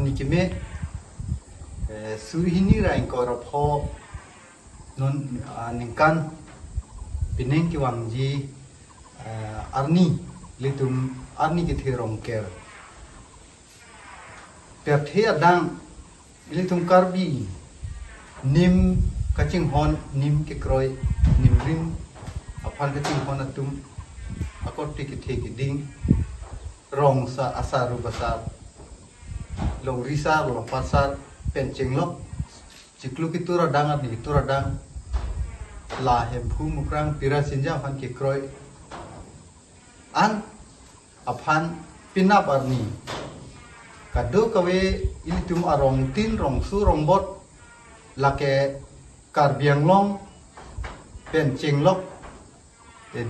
arni kime surihini rain korapho non ningkan pineng ki wangji arni litum arni ki thirong ker perthe adang litum karbi nim kaching hon nim ki kroi nim rin apal kaching hon atum akor tiki tiki ding rong sa asaru basar long risa long pasar pencing lok ciklu ki tura dang abi tura dang la hem phu mukrang pira sinja phan ki kroi an aphan pinap arni kado kawe ilitum arong tin rong su rong bot lake karbiang long pencing lok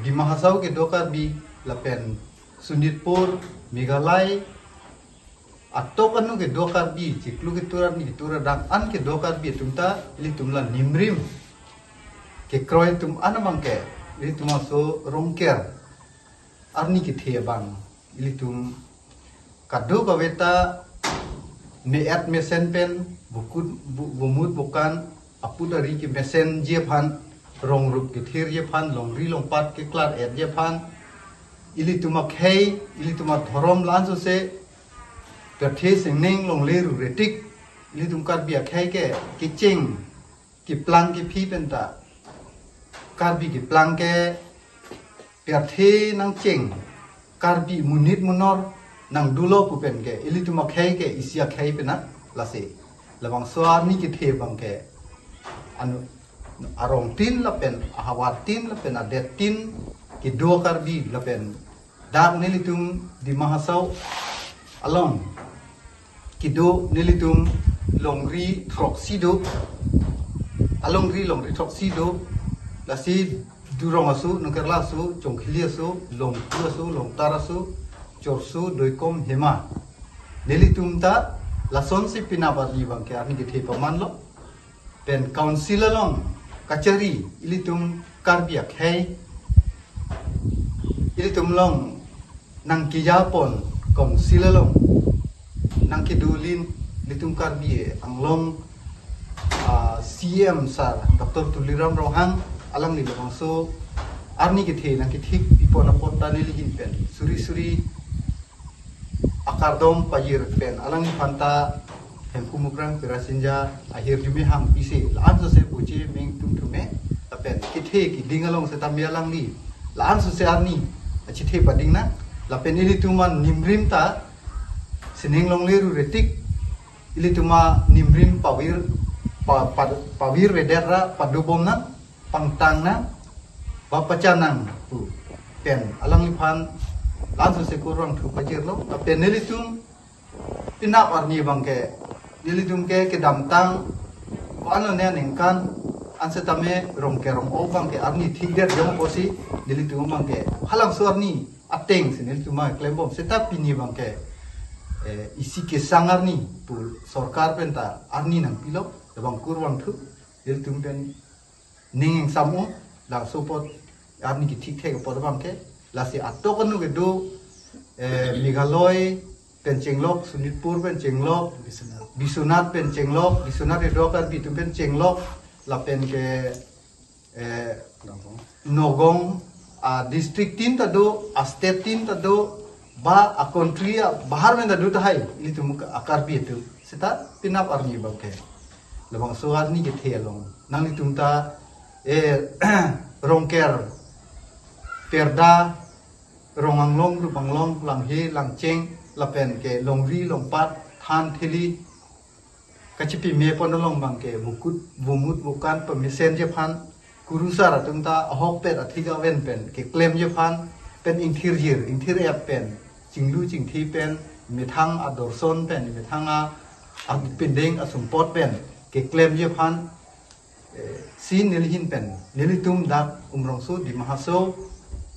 di mahasau ke dokar bi lapen Sunitpur Meghalaya atau kanu ke dokar bi ciklu ke tura dang an ke dokar bi tumta ili tumla nimrim ke kroy tum anamang ke ili tumaso rongker arni ke thebang ili tum kado kaweta meat mesen pen bukut bumut bukan apu dari ke mesen je phan rong rup ke thir je phan long ri long pat ke klar et je phan ili tumak hei ili tumak thorom lan so se perthe singning long le ru retik ili tumkar biak hei ke ching ki plang ki phi penta karbi ki plang ke perthe nang ching karbi munit munor nang dulo pu pen ke ili tumak hei ke isia hei pena lase lawang soar ni ki the bang ke anu arong tin lapen ahawat tin lapen adet tin ki do karbi lapen dak nilitum di mahasau along kido nilitum longri troxido alongri longri troxido lasi durong asu nungkerla asu chongkhili asu longku asu longtarasu chorsu doikom hema nilitum ta lason si pinabat li bang ke arni ki the paman lo pen council along kachari ilitum karbiak hei ilitum long nang kijapon council along nang kidulin ilitum karbi anglong CM sar Dr. Tuliram Rohang alang ni long so arni ki the nang ki thik ipon apon ta nilihin pen suri akardom pajir pen alang ni phanta hempu mukrang pirasinja akhir jumi ham isi laan so se puji meng tum tume apen kithe ki dingalong se tamialang ni laan so se arni achithe pading na lapen ili tuman nimrim ta sining long leru retik ili tuma nimrim pawir wedera padubom na pangtang na bapacanang pu pen alang ni phan laan so se kurang thu pajir lo apen ili tum pinap arni bangke nilitum ke damtang ano ne ningkan ansetame rong o bang ke arni thigder jom posi nilitum bang ke halang suarni ateng sinilituma klembom seta pini bang ke isi ke sangarni pul sarkar penta arni nang pilok bang kurwang thu nilitum pen ning samu la support arni ki thik thek pod bang ke lasi atokanu ke do Meghalaya pencenglok Sunitpur pencenglok Bisunat pencenglok Bisunat edokar bitum pencenglok lapen ke Nogong district tin tado state tin tado ba a country bahar men tado tahai ili tum akar pi tu seta pinap arni bangke labang suar ni ke thelong nang ni tum ta rongker perda ronganglong rupanglong langhe langcheng lapen ke longri longpat than thili kachipi me ponolong bangke bukut bumut bukan pemisen je phan kurusara tungta ahok pet athiga wen pen ke claim je phan pen interior pen chinglu chingthi pen mithang adorson pen mithanga pendeng asumpot pen ke claim je phan sin nilhin pen nilitum dak umrongsu di mahaso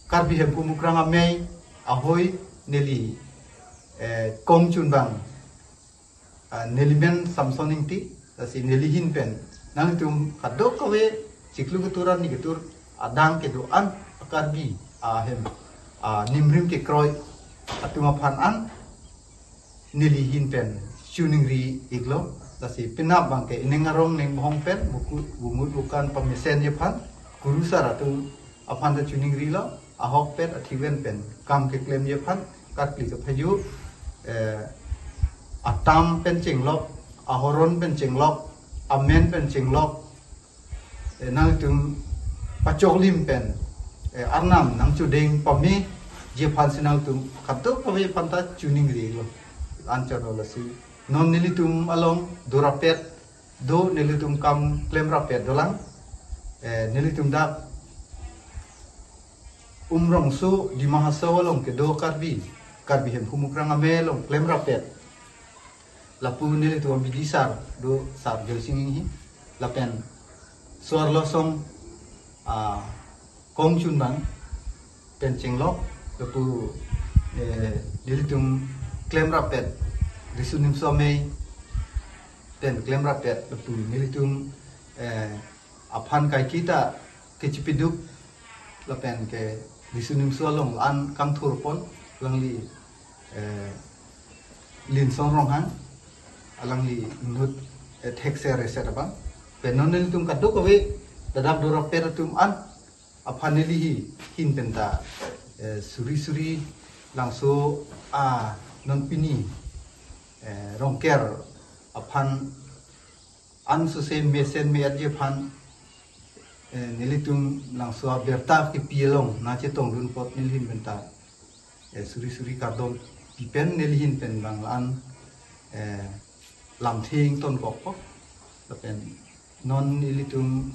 karbi hempu mukrang amei ahoi nili kongchun bang nelimen samsoning ti si nelihin pen nang tum kadok kawe ciklu keturan ni ketur adang ke doan akarbi ahem nimrim ke kroy atuma phan an nelihin pen cuningri iglo tasi pinap bangke inengarong neng bohong pen buku bungut bukan pemesen jepan guru saratu apan ta cuningri lo ahok pen atiwen pen kam ke klaim jepan kat kli ke phayu atam pen cinglok ahoron pen cinglok amen pen cinglok nang tum pacok lim pen arnam nang cudeng pami jepan sinang tum kato pawe panta cuningri lo ancar lo si non nilitum along durapet do nilitum kam klaim rapet dolang nilitum dak umrong su di mahasawa long ke do karbi hem humukrang amelong klaim rapet lapu nilitum bidisar do sar gelsingi lapen suar losong kong chunbang pencing lok lapu nilitum klaim rapet disunim somei dan klaim rapet lapu nilitum apan kai kita kecipiduk lapen ke disunim solong an kang turpon langli lin sonrong han alangli nut tekser reset abang penon nilitum kaduk awe dadap do rapet tum an apan nilihi hin penta suri langsung non pini rongker apan an susem mesen me adje pan nilitum langsung berta ki pielong na cetong dun pot nilhin benta suri kardon pipen nilhin pen bang an lam thing ton kok lapen non nilitum